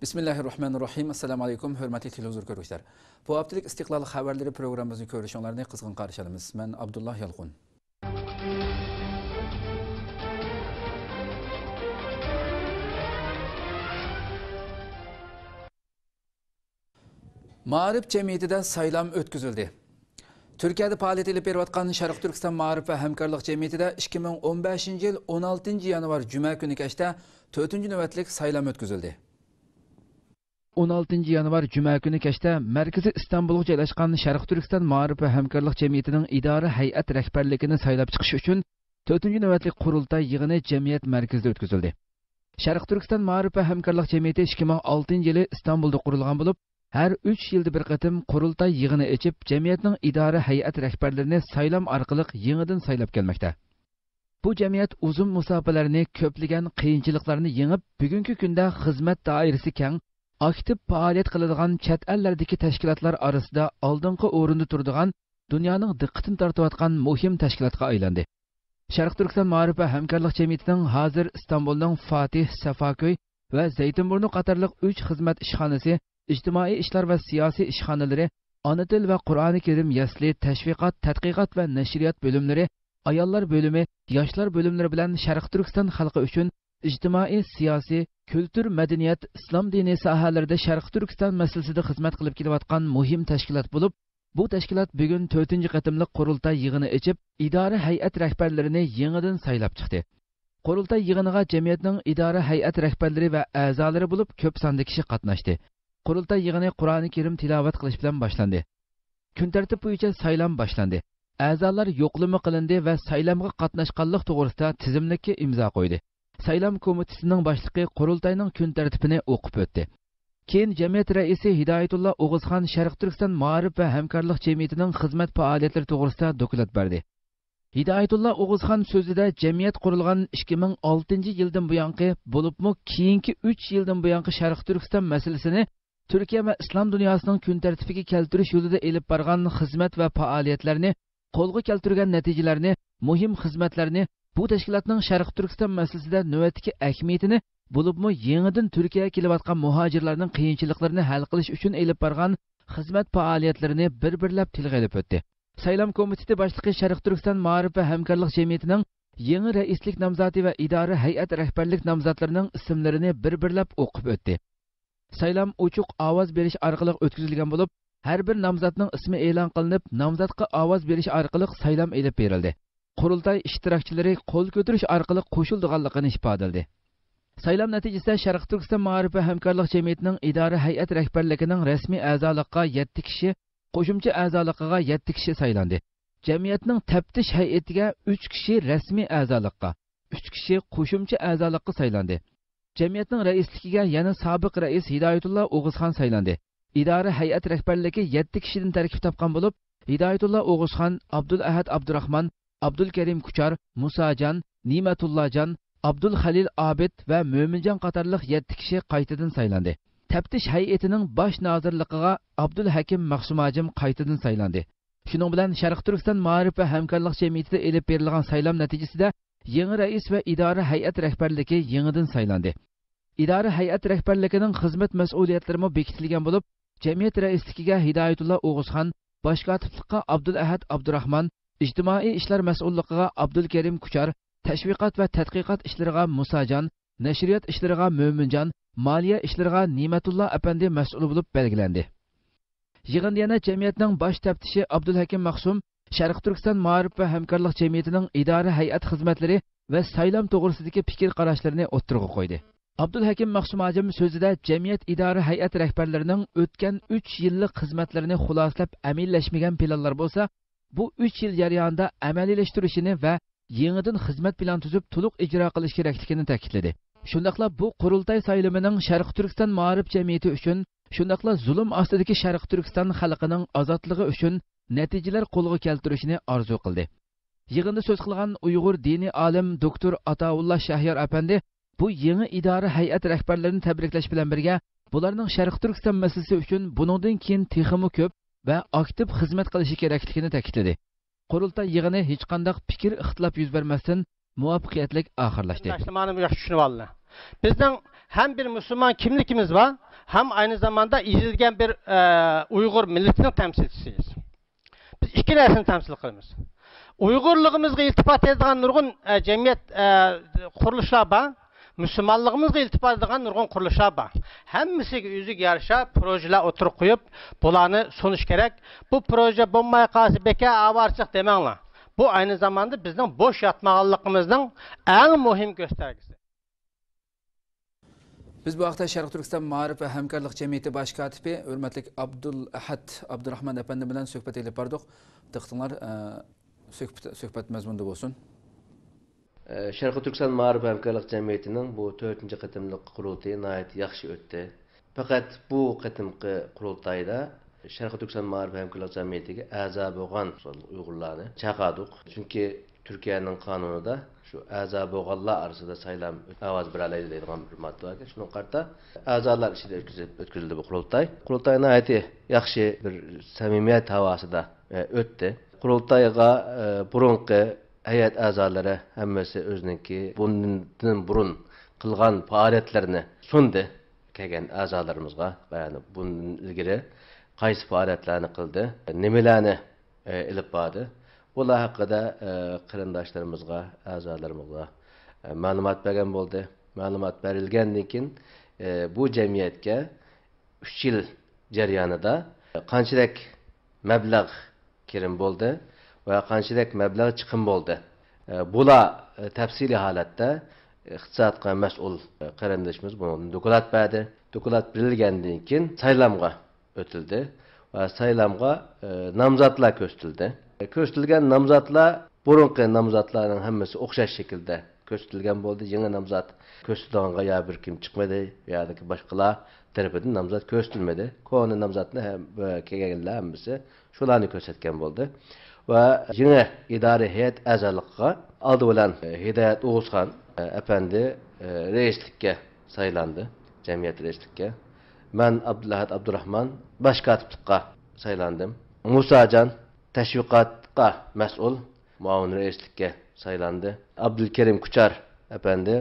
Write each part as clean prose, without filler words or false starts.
Bismillahirrahmanirrahim. Assalamu alaykum, hörmətli televizor görüşlər. Bu haftalik İstiqlal xəbərləri proqramımızı görüşənlərini qızğın qarşılayırıq. Mən Abdullah Yalqun. Ma'arif cemiyetida saylam ötküzüldü. Türkiye'de faaliyet edip beriyotgan Şarkı Türkistan Ma'arif ve Hemkarlık Cemiyeti'de 2015 yıl 16 yanvar Cuma günü keşte 4. nöbetlik saylam ötküzüldü. 16 yanvar Cuma günü keşte Merkezi İstanbul'a joylashgan Şarkı Türkistan Ma'arif ve Hemkarlık Cemiyeti'nin idare hay'at rehberligini saylab chiqish uchun 4. nöbetlik qurultay yig'ini cemiyet merkezida ötküzüldü. Şarkı Türkistan Ma'arif ve Hemkarlık Cemiyeti 2006 yılı İstanbul'da kurulgan bulup, her 3 yılda bir qatim qurultay yig'ini içip cemiyetning idare hay'at rehberlerini saylam orqali yenidan saylab kelmoqda. Bu cemiyet uzun musofalarini, ko'plagan qiyinchiliklarni yengib, bugungi kunda xizmat doirasi keng, aktiv faoliyat qiladigan chet ellardagi tashkilotlar orasida oldingi o'rinda turadigan, dunyoning diqqatini tortayotgan muhim tashkilotga aylandi. Sharq Turkiston Ma'arif va Hamkorlik Jamiyatining hozir Istanbulning Fatih, Safaköy va Zaytunburnu qatorliq 3 xizmat ishxonasi, ijtimoiy ishlar va siyosiy ishxonalari, ona til va Qur'oni Karim yasli, tashviqot, tadqiqot va nashriyot bo'limlari, ayollar bo'limi, yoshlar bo'limlari bilan Sharq Turkiston xalqi uchun ijtimoiy, siyosiy, kultur, madaniyat, islom dini sohalarida Sharq Turkiston masalasida xizmat qilib kelayotgan muhim tashkilot bo'lib, bu tashkilot bugun 4-qatimliq qurultay yig'ini ichib, idora hay'at rahbarlarini yangidan saylab chiqdi. Qurultay yig'iniga jamiyatning idora hay'at rahbarlari va a'zolari bo'lib ko'p sonda kishi qatnashdi. Qurultay yig'ini Qur'oni Karim tilovat qilish bilan boshlandi. Kun tartib bo'yicha saylam boshlandi. A'zolar yo'qlama qilindi va saylamga qatnashganlik to'g'risida tizimlikka imzo qo'ydi. Saylam komitesining boshlig'i qurultayning kun tartibini o'qib o'tdi. Keyin jamiyat raisi Hidoyatulla O'g'izxon Sharq Turkiston Ma'arif va Hamkorlik Jamiyatining xizmat faoliyatlari to'g'risida dokulat berdi. Hidoyatulla O'g'izxon so'zida jamiyat qurilgan 2006 yildan buyonqi bo'libmi keyingi 3 yildan buyonqi Sharq Turkiston masalasini Türkiye ve İslam dünyasının kun tertibiga keltirish yo'lida elib borgan xizmat va faoliyatlarni, qo'lga keltirgan natijalarini, muhim xizmatlarni, bu tashkilotning Sharq Turkiston masalasida navbatdagi ahamiyatini, bo'libmi yangidan Turkiyaga kelayotgan muhojirlarning qiyinchiliklarini hal qilish uchun elib borgan xizmat faoliyatlarini bir-birlab tilga olib o'tdi. Saylam komiteti boshlig'i Sharq Turkiston Ma'arif va Hamkorlik Jamiyatining yangi raislik nomzodi va idora hay'at rahbarlik nomzodlarining ismlarini bir-birlab o'qib o'tdi. Saylam ochiq ovoz berish orqali o'tkazilgan bo'lib, har bir nomzodning ismi e'lon qilinib, nomzodga ovoz berish orqali saylam elib berildi. Qurultay ishtirokchilari qo'l ko'tarish orqali qo'shilganligini ifodaladi. Saylam natijasida Sharq Turkiston Ma'arif va Hamkorlik Jamiyatining idora hay'at rahbarligining rasmiy a'zoligiga 7 kishi, qo'shimcha a'zoligiga 7 kishi saylandi. Jamiyatning taftish hay'atiga 3 kishi rasmiy a'zoligiga, 3 kishi qo'shimcha a'zoligiga saylandi. Jamiyatning raisligiga yana sobiq rais Hidoyatulla O'g'izxon saylandi. İdare hay'at rahbarligi 7 kishidan tarkib topgan bo'lib, Hidoyatulla O'g'izxon, Abdul Ahad Abdurahman, Abdul Karim Kuchar, Musajon, Nimatullajon, Abdul Halil Abid va Mo'minjon qatorliq 7 kishi qaytadan saylandi. Taftish hay'atining bosh nozirligiga Abdul Hakim Maqsumajim qaytadan saylandi. Shuning bilan Sharq Turkiston Ma'arif va Hamkorlik Jamiyatida elib berilgan saylam natijasida yangi rais va idora hay'at rahbarligi yangidan saylandi. İdare hay'at rahbarligining xizmat mas'uliyatlarimi bekitilgan bo'lib, jamiyat raisligiga Hidoyatulla O'g'izxon, bosh kotiblikqa Abdul Ahad Abdurahman, ijtimoiy ishlar mas'ulligiga Abdul Karim Kuchar, tashviqot va tadqiqot ishlariga Musajon, nashriyot ishlariga Mo'minjon, moliya ishlariga Nimatulla apandi mas'ul bo'lib belgilandi. Yig'inda yana jamiyatning bosh taftishi Abdul Hakim Maqsum, Sharq Turkiston Ma'arif va Hamkorlik Jamiyatining idora hay'at xizmatlari va saylam to'g'risidagi fikr qarashlarini o'ttirg'a qo'ydi. Abdul Hakim Maqsumajim so'zida jamiyat idora hay'at rahbarlarining o'tgan 3 yillik xizmatlarini xulosalab amallashmagan planlar bo'lsa, bu 3 yil jarayonida amaliyalashtirishini va yangidan xizmat plan tuzib to'liq ijro qilish kerakligini ta'kidladi. Shundaqla bu qurultay saylamining Sharq Turkiston Ma'arif jamiyati uchun, shundaqla zulm ostidagi Sharq Turkiston xalqining ozodligi uchun natijalar qo'lga keltirishni orzu qildi. Yig'inda so'z qilgan Uyg'ur diniy olim doktor Ataullah Shahyor apandi bu yangi idora hay'at rahbarlarini tabriklash bilan birga, bularning Sharq Turkiston masalasi uchun buningdan keyin texmi ko'p va aktiv xizmat qilishi kerakligini ta'kidladi. Qurultay yig'ini hech qanday fikr ixtilof yuz bermasdan muvaffaqiyatli oxirlashdi. Bizning ham bir musulmon kimligimiz var, hem aynı zamanda izilgen bir Uygur milletinin temsilcisiyiz. Biz iki nersini temsil kılımız. Uygurluğumuzga iltifat edilen nurgun cemiyet kuruluşlar var. Müslümanlığımızga iltifat edilen nurgun kuruluşlar var. Hemmisiga yüzük yarışa projeler oturup koyup bulanı sonuç gerek. Bu proje bombaya karşı beke avarçık demenler. Bu aynı zamanda bizden boş yatmağanlığımızın en mühim göstergesi. Biz bu haqda Sharq Turkiston Ma'rif va hamkorlik jamiyati bosh kotibi hurmatli Abdulahad Abdurahmon apandi bilan suhbat elib bordik. Diqqatinglar suhbat mazmunida bo'lsin. Sharq Turkiston Ma'rif va hamkorlik jamiyatining bu 4-qatimliq qurultayi nihoyat yaxshi o'tdi. Faqat bu qatimqi qurultayda Sharq Turkiston Ma'rif va hamkorlik jamiyatiga a'zo bo'lgan Uyg'urlarni chaqirdik. Chunki Türkiye'nin kanununda şu a'zo bo'lganlar arasida saylam ovoz beralaydi deydigan bir modda var. Şunun qarta a'zolar ishida o'tkazildi bu qurultay. Qurultay nihoyat yaxshi bir samimiyat havosida o'tdi. Qurultayga burunqi hayat a'zolari hammasi o'ziniki bundan burun qilgan faoliyatlarini sundi kelgan a'zolarimizga, ya'ni bundan ilgari qaysi faoliyatlarni qildi, nimalarni ilib bordi. Bular haqida qarindoshlarımızga, a'zolarimizga ma'lumot bergan bo'ldi. Ma'lumot berilgandan keyin bu jamiyatga 3 yil jarayonida qanchalik mablag' kirim bo'ldi va qanchalik mablag' chiqim bo'ldi. Bular tafsiliy holatda iqtisodga mas'ul qarindoshimiz buni dokulat berdi. Dokulat berilgandan keyin saylamga o'tildi va saylamga nomzodlar ko'rsatildi. Ko'rsatilgan nomzodlar burunqi nomzodlarning hammasi o'xshash shaklda ko'rsatilgan bo'ldi. Yangi nomzod ko'rsatilganga ya bir kim chiqmadi yoki boshqalar tarafidan nomzod ko'rsatilmadi. Koni nomzodni kelganlar hammasi shularni ko'rsatgan bo'ldi. Va yangi idora heyat a'zoligiga oldi bilan Hidoyat O'g'uzxon apandi raislikka saylandi, jamiyat raislikka. Men Abdulahad Abdurahmon bosh kotiblikka saylandim. Musajon tashviqotga mas'ul muavin raislikka saylandi. Abdulkarim Kuchar apandi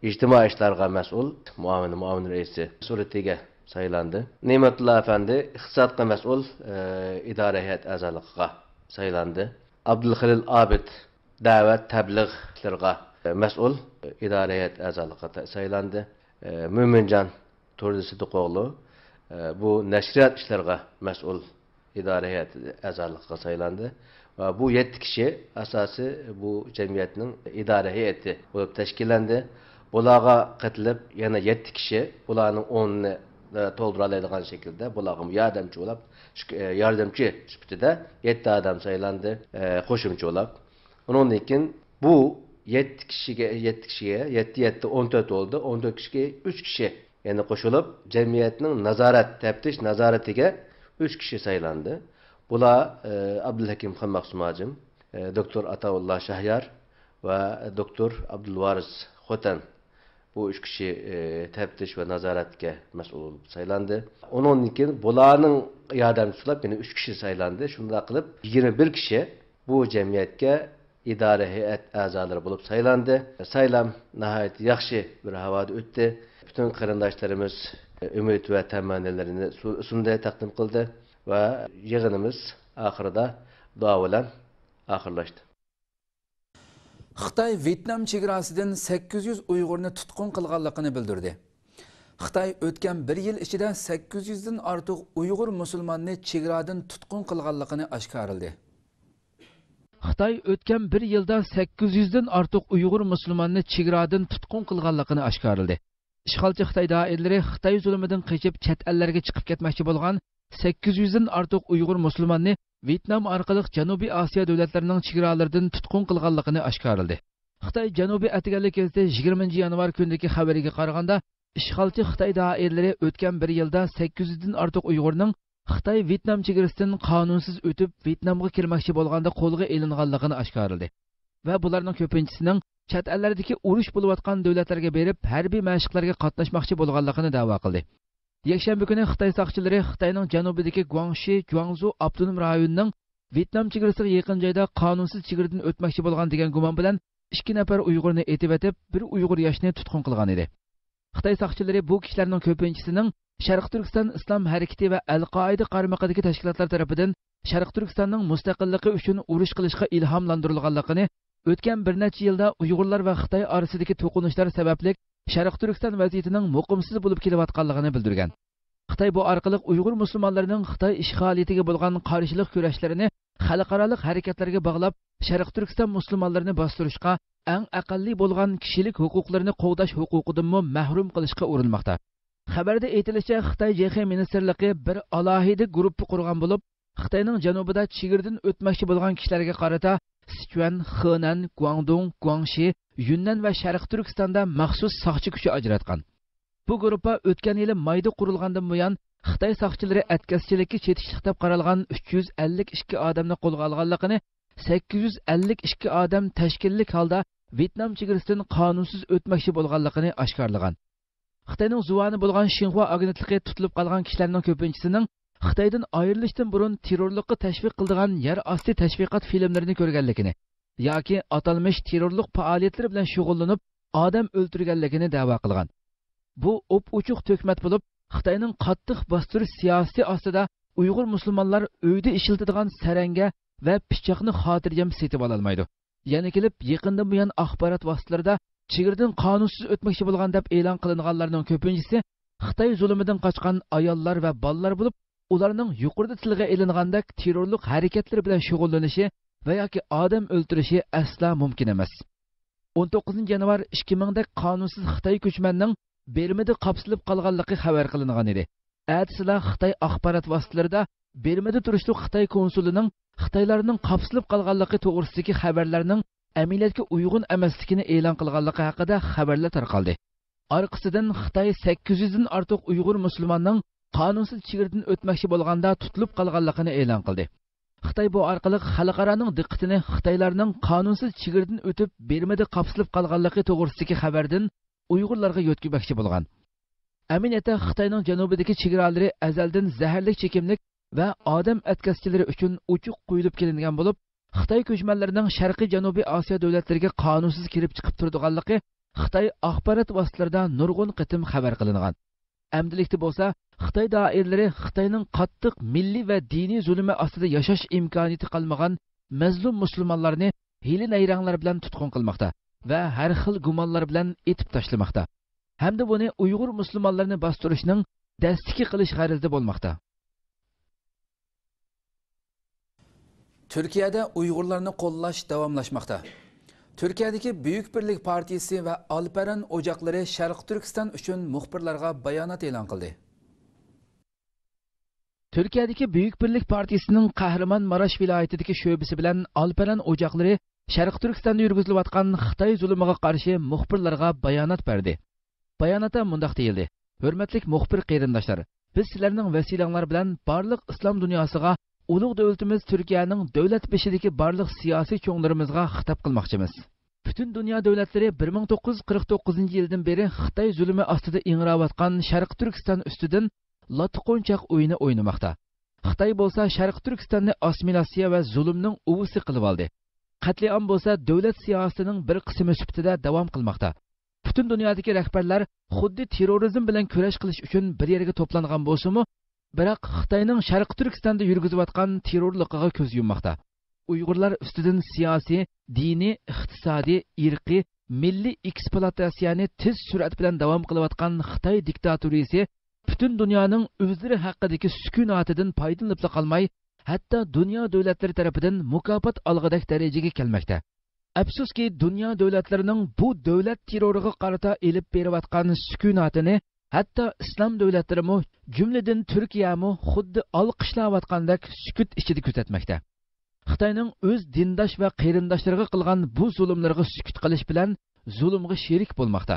ijtimoiy ishlarga mas'ul muavin raisi suratiga saylandi. Ne'matullo afandi iqtisodga mas'ul idora heyat a'zoligiga saylandi. Abdulxalil Abid da'vat tabliğlarga mas'ul idora heyat a'zoligiga saylandi. Mo'minjon To'rdisidiqo'g'lu bu nashriyat ishlarga mas'ul idora heyat a'zoligiga saylandi. Va bu 7 kishi asosi bu jamiyatning idora heyati bo'lib tashkillandi. Bularga qatilib yana 7 kishi bularning 10ni to'ldira oladigan shaklda bularga yordamchi bo'lib, yordamchi sifatida 7 odam saylandi, qo'shimcha bo'lib. Undan keyin bu 7 kishiga 7 14 oldu. 14 kishiga 3 kishi yani qo'shilib jamiyatning nazorat, taftish nazoratiga 3 kishi saylandi. Bular Abdulhakim Xonmaqsumajim, doktor Ataullah Shahyar va doktor Abdulvaris Xotan. Bu 3 kishi taftish va nazoratga mas'ul bo'lib saylandi. Undan keyin bularning yordamchilab yana 3 kishi saylandi. Shunda qilib 21 kishi bu jamiyatga idora heyat a'zolari bo'lib saylandi. Saylam nihoyat yaxshi bir havoda o'tdi. Bütün qarindoshlarimiz umid va tamannilarini sunda taqdim qildi va yig'inimiz oxirida duo bilan oxirlashdi. Xitoy Vyetnam chegarasidan 800 Uyg'urni tutqun qilganligini bildirdi. Xitoy o'tgan 1 yil ichida 800 dan ortiq Uyg'ur musulmonni chegaradan tutqun qilganligini oshkorildi. Xitoy o'tgan 1 yilda 800 dan ortiq Uyg'ur musulmonni chegaradan tutqun qilganligini oshkorildi. İşğalçı Xitoy doiralari Xitoy zulmidan qochib chet ellarga chiqib ketmoqchi bo'lgan 800 dan ortiq Uyg'ur musulmonni Vyetnam orqali Janubiy Osiyo davlatlarining chegaralaridan tutqun qilganligini oshkorildi. Xitoy Janubiy Atlantik gazeti 20 yanvar kunidagi xabariga qaraganda, ishg'olchi Xitoy doiralari o'tgan 1 yilda 800 dan ortiq Uyg'urning Xitoy Vyetnam chegarasidan qonunsiz o'tib Vyetnamga kirmoqchi bo'lganda qo'lga olinganligini oshkorildi. Va bularning ko'pinchisining chet ellardagi urush bo'layotgan davlatlarga berib harbiy mashqlarga qatnashmoqchi bo'lganligini da'vo qildi. Yakshanba kuni Xitoy soqchilari Xitoyning janubidagi Guangxi, Guangzhou avtonom rayonining Vyetnam chegarasiga yaqin joyda qonunsiz chegaradan o'tmoqchi bo'lgan degan gumon bilan 2 nafar Uyg'urni etib, bir Uyg'ur yoshni tutqun qilgan edi. Xitoy saqchilari bu kishilarning ko'pinchisining Sharq Turkiston Islom harakati va Al-Qoida qarmog'idagi tashkilotlar tomonidan Sharq Turkistonning mustaqilligi uchun urush qilishga ilhomlantirilganligini, o'tgan bir necha yilda Uyg'urlar va Xitoy orasidagi to'qinishlar sababli Sharq Turkiston vaziyatining muqimsiz bo'lib kelayotganligini bildirgan. Xitoy bu orqali Uyg'ur musulmonlarining Xitoy ishg'oliyatiga bo'lgan qarshilik kurashlarini xalqaro harakatlarga bog'lab, Sharq Turkiston musulmonlarini bostirishga, eng aqalli bo'lgan kishilik huquqlarini qo'g'dash huquqidan mahrum qilishga urinmoqda. Xabarda aytilishicha, Xitoy JX ministrligi bir alohida guruh qurgan bo'lib, Xitoyning janubida chegirdan o'tmoqchi bo'lgan kishilarga qarata Sichuan, Henan, Guangdong, Guangxi, Yunnan va Sharq Turkistonda maxsus soqchi kuchi ajratgan. Bu guruhga o'tgan yili mayda qurilgandan buyon Xitoy soqchilari atkazchilikka chetishliq deb qaralgan 352 odamni qo'lga olganligini, 852 odam tashkillik holda Vyetnam chegarasidan qonunsiz o'tmoqchi bo'lganligini oshkorlagan. Xitoyning zuvani bo'lgan Xinhua agentligi tutilib qolgan kishilarning ko'pinchisining Xitoydan ayrilishdan burun terrorlikqa tashviq qildigan yer osti tashviqot filmlarini ko'rganligini yoki atalmish terrorlik faoliyatlari bilan shug'ullanib, odam o'ldirganligini da'vo qilgan. Bu o'p-uchuq to'kmat bo'lib, Xitoyning qattiq bostirish siyosati ostida Uyg'ur musulmonlar uyda ishiltadigan saranga va pichoqni xotirjam setib ola olmaydi. Yana kelib, yaqindan buyon axborot vositalarida chegirdan qonunsiz o'tmoqchi bo'lgan deb e'lon qilinganlarning ko'pinchisi Xitoy zulmidan qochgan ayollar va bolalar bo'lib, ularning yuqorida tilga ilingandek terrorlik harakatlari bilan shug'ullanishi va yoki odam o'ldirishi asla mumkin emas. 19 yanvar 2000da qonunsiz Xitoy ko'chmanning Bermada qapsilib qolganligi xabar qilingan edi. Atisida Xitoy axborot vositalarida Bermada turishli Xitoy konsulining Xitoylarning qapsilib qolganligi to'g'risidagi xabarlarning amaliyotga uyg'un emasligini e'lon qilganligi haqida xabarlar tarqaldi. Orqasidan Xitoy 800 dan ortiq Uyg'ur musulmonning qonunsiz chegirdan o'tmoqchi bo'lganda tutilib qolganligini e'lon qildi. Xitoy bu orqali xalqaroning diqqatini Xitoylarning qonunsiz chegirdan o'tib Bermada qapsilib qolganligi to'g'risidagi xabardan Uyg'urlarga yo'tkizmoqchi bo'lgan. Aminiyatda Xitoyning janubidagi chegaralari azaldan zaharli chekimlik va odam atkazchilari uchun uchuq qo'yilib kelingan bo'lib, Xitoy ko'chmanlarining Sharqiy Janubiy Osiyo davlatlariga qonunsiz kirib chiqib turadiganligi Xitoy axborot vositalarida nurg'un qitim xabar qilingan. Amdilikda bo'lsa, Xitoy doiralari Xitoyning qattiq milliy va diniy zulmi ostida yashash imkoniyati qolmagan mazlum musulmonlarni hiyla nayranglar bilan tutqun qilmoqda va har xil gumonlar bilan etib tashlamoqda. Hamda buni Uyg'ur musulmonlarini bostirishning dastiki qilish g'arazida bo'lmoqda. Türkiye'de Uygurlarını qo'llash davomlashmoqda. Türkiye'deki Büyük Birlik Partisi ve Alperen Ocakları Sharq Turkiston uchun muxbirlarga bayonot e'lon qildi. Türkiye'deki Büyük Birlik Partisi'nin Kahramanmaraş vilayetideki şöbesi bilen Alperen Ocakları Sharq Turkistonda yurgizilayotgan Xitoy zulmiga qarshi muxbirlarga bayonot berdi. Bayonotda mundaq deyildi: Hurmatli muxbir qarindoshlar, biz sizlarning vasilanglar bilan barliq islom dunyosiga ulug' davlatimiz Turkiyaning davlat beshidagi barliq siyosiy cho'nglarimizga xitob qilmoqchimiz. Butun dunyo davlatlari 1949-yildan beri Xitoy zulmi ostida ingrayotgan Sharq Turkiston ustidan latqonchaq o'yini o'ynamoqda. Xitoy bo'lsa Sharq Turkistonni assimilyatsiya va zulmning uvisi qilib oldi. Qatliam bo'lsa davlat siyosatining bir qismi sifatida davom qilmoqda. Butun dunyodagi rahbarlar xuddi terrorizm bilan kurash qilish uchun bir yerga to'plangan bo'lsa-mu, biroq Xitoyning Sharq Turkistonda yurgizayotgan terrorligiga ko'z yummoqda. Uyg'urlar ustidan siyosiy, diniy, iqtisodiy, irqiy, milliy ekspluatatsiyani tez surat bilan davom qilayotgan Xitoy diktaturiyasi butun dunyoning o'zlari haqidagi sukunatidan foydalanib qolmay, hatto dunyo davlatlari tomonidan mukofot olg'idek darajaga kelmoqda. Afsuski, dunyo davlatlarining bu davlat terroriga qarata elib berayotgan sukunatini hatto islom davlatlarimi, jumladan Turkiyami xuddi olqishlayotgandek sukut ichida kuzatmoqda. Xitoyning o'z dindosh va qarindoshlariga qilgan bu zulmlarga sukut qilish bilan zulmga sherik bo'lmoqda.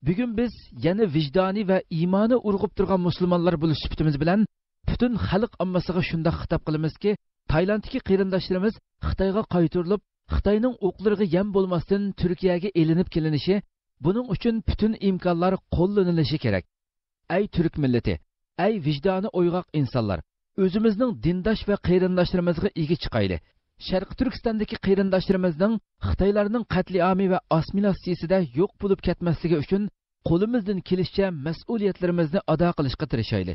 Bugun biz yana vijdoniy va iymoni urg'ib turgan musulmonlar bo'lish sifatimiz bilan butun xalq ommasiga shunda xitob qilamizki, Taylanddagi qarindoshlarimiz Xitoyga qaytarilib, Xitoyning o'qlariga yam bo'lmasdan Turkiyaga elinib kelinishi, buning uchun butun imkonlar qo'llanilishi kerak. Ey Turk millati, ey vijdoni o'yg'oq insonlar, o'zimizning dindosh va qarindoshlarimizga ega chiqayli. Sharq Turkistondagi qarindoshlarimizning Xitoylarning qatliami va assimilyatsiyasida yo'q bo'lib ketmasligi uchun qo'limizdan kelishicha mas'uliyatlarimizni ado qilishga tirishayli.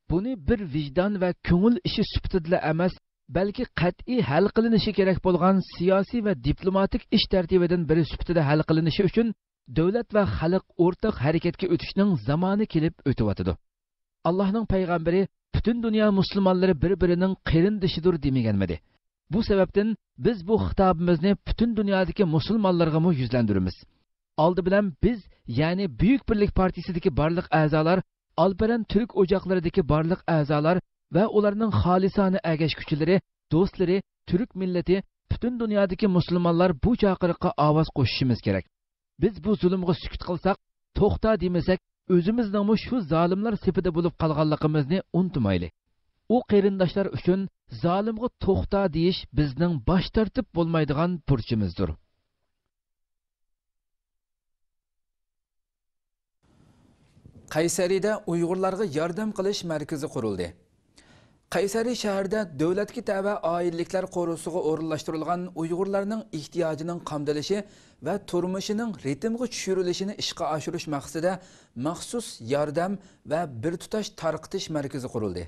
Buni bir vijdon va ko'ngil ishi sifatida emas, balki qat'iy hal qilinishi kerak bo'lgan siyosiy va diplomatik ish tartibidan biri sifatida hal qilinishi uchun davlat va xalq o'rtaq harakatga o'tishning zamoni kelib o'tyotidi. Allohning payg'ambari butun dunyo musulmonlari bir-birining qarindoshidir demaganmidi? Bu sababdan biz bu xitobimizni butun dunyodagi musulmonlarga mu yuzlantiramiz. Oldi bilan biz, ya'ni Buyuk Birlik partiyasidagi barliq a'zolar, Alparan Türk ojoqlaridagi barliq a'zolar va ularning xolisona agash kuchlari, do'stlari, Türk millati, butun dunyodagi musulmonlar bu chaqiriqqa ovoz qo'shishimiz kerak. Biz bu zulmga sukut qilsak, to'xta demasak, o'zimizning shu zolimlar safida bo'lib qolganligimizni unutmayli. U qarindoshlar uchun zolimga to'xta deyish bizning bosh tortib bo'lmaydigan burchimizdir. Qaysariyda Uyg'urlarga yordam qilish markazi qurildi. Qaysariy shahrida davlatga tava oilliklar qo'rusiga o'rinlashtirilgan Uyg'urlarning ehtiyojining qamdalishi va turmushining ritmga tushirilishini ishga oshirish maqsadida maxsus yordam va bir tutash tarqitish markazi qurildi.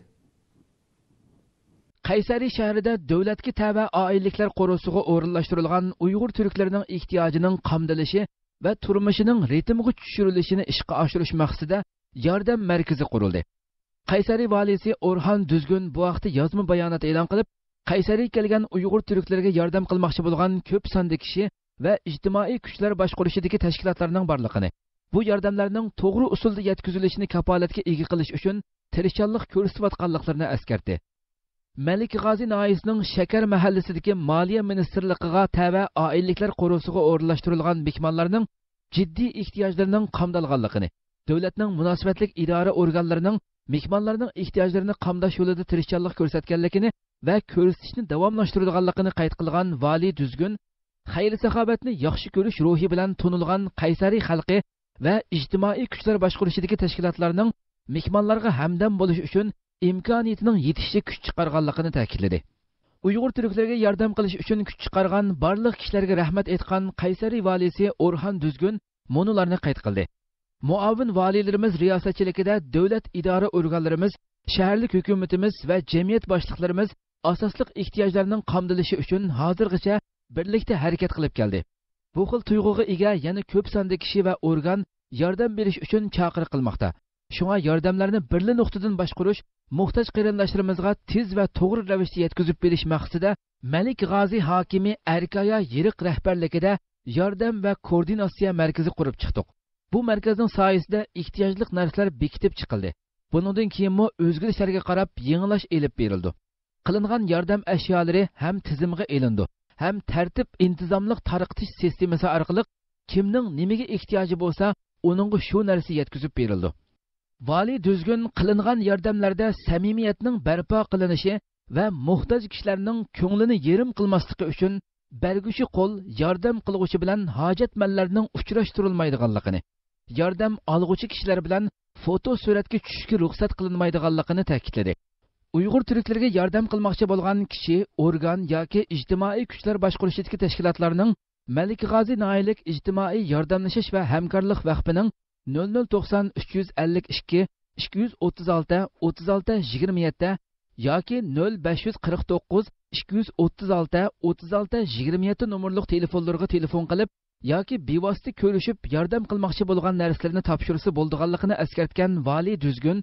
Qaysariy shahrida davlatga tava oilliklar qo'rusiga o'rinlashtirilgan Uyg'ur turklarining ehtiyojining qamdalishi va turmushining ritmga tushirilishini ishga oshirish maqsadida yordam markazi qurildi. Qaysariy valisi Orhan Düzgün bu vaqtda yozma bayonot e'lon qilib, Qaysariy kelgan Uyg'ur turklariga yordam qilmoqchi bo'lgan ko'p sonli kishi va ijtimoiy kuchlar boshqarishidagi tashkilotlarning borligini, bu yordamlarning to'g'ri usulda yetkazilishini kapolatga ega qilish uchun tirishchanlik ko'rsatayotganliklarini eskartdi. Malik G'azi noyisining Shakar mahallasidagi Moliya ministrligiga tava oilliklar qo'rusiga o'rinlashtirilgan mehmonlarning jiddiy ehtiyojlarining qamdalganligini, davlatning munosabatli idora organlarining mehmonlarning ehtiyojlarini qamdash yo'lida tirishchanlik ko'rsatganligini va ko'rsatishni davomlashtiradiganligini qayd qilgan Vali Düzgün, xayr saxovatni yaxshi ko'rish ruhi bilan tunilgan Qaysariy xalqi va ijtimoiy kuchlar boshqarishidagi tashkilotlarning mehmonlarga hamdam bo'lish uchun imkoniyatining yetishiga kuch chiqarganligini ta'kidladi. Uyg'ur turklariga yordam qilish uchun kuch chiqargan barliq kishilarga rahmat aytgan Qaysariy valisi Orhan Düzgün monolarni qayd qildi. Muavin valilarimiz riyosatchiligida davlat idora organlarimiz, shaharlik hukumatimiz va jamiyat boshliqlarimiz asosliq ehtiyojlarning qamdilishi uchun hozirgacha birlikda harakat qilib keldi. Bu xil tuyg'uga ega yana ko'p sonli kishi va organ yordam berish uchun chaqiriq qilmoqda. Shunga yordamlarni birli nuqtadan boshqarish, muhtoj qarindoshlarimizga tez va to'g'ri ravishda yetkazib berish maqsadida Malik G'azi hokimi Arkaya Yiriq rahbarligida yordam va koordinatsiya markazi qurib chiqdik. Bu markazning soyasida ehtiyojli narsalar bekitib chiqildi. Bundan keyinmi o'zgarishlarga qarab yangilash elib berildi. Qilingan yordam ashyolari ham tizimga elindi, ham tartib intizomli tarqitish sistemasi orqali kimning nimaga ehtiyoji bo'lsa, uningga shu narsa yetkazib berildi. Vali Düzgün qilingan yordamlarda samimiyatning barpo qilinishi va muhtoj kishilarning ko'nglini yerim qilmasligi uchun berguchi qo'l yordam qilguvchi bilan hojatmanlarning uchrashtirilmaydiganligini, yordam olg'uvchi kishilar bilan foto suratga tushishga ruxsat qilinmaydiganligini ta'kidladi. Uyg'ur turklariga yordam qilmoqchi bo'lgan kishi, organ yoki ijtimoiy kuchlar boshqarishidagi tashkilotlarning Malik G'azi noyalik ijtimoiy yordamlashish va hamkorlik vaqfining 0090 352 236 36 27 yoki 0549 236 36 27 nomerli telefonlarga telefon qilib yoki bevosita ko'rishib yordam qilmoqchi bo'lgan narsalarni topshirsa bo'ldiganligini eskartgan Vali Düzgün,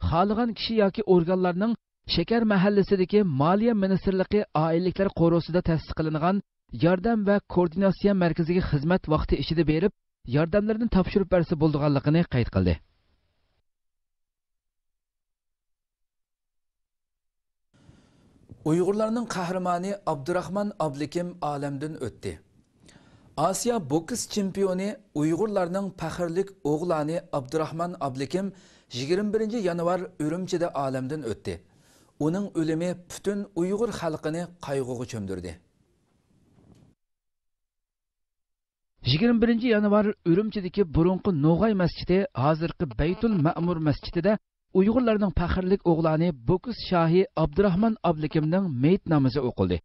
xohlagan kishi yoki organlarning Shakar mahallasidagi Moliya ministrligi oilliklar qo'rosida ta'sis qilingan yordam va koordinatsiya markaziga xizmat vaqti ichida berib, yordamlarni topshirib bersa bo'ldiganligini qayd qildi. Uyg'urlarning qahramoni Abdurahman Ablikim olamdan o'tdi. Osiyo boks chempioni Uyg'urlarning faxrlik o'g'lani Abdurahman Ablikim 21 yanvar Urumchida olamdan o'tdi. Uning o'limi butun Uyg'ur xalqini qayg'uga cho'mdirdi. 21 yanvar Urumchidagi burunqi No'g'ay masjidi, hozirgi Baytul Ma'mur masjidida Uyg'urlarning faxrlik o'g'lani boks shohi Abdurahman Ablikimning meyit namozi o'qildi.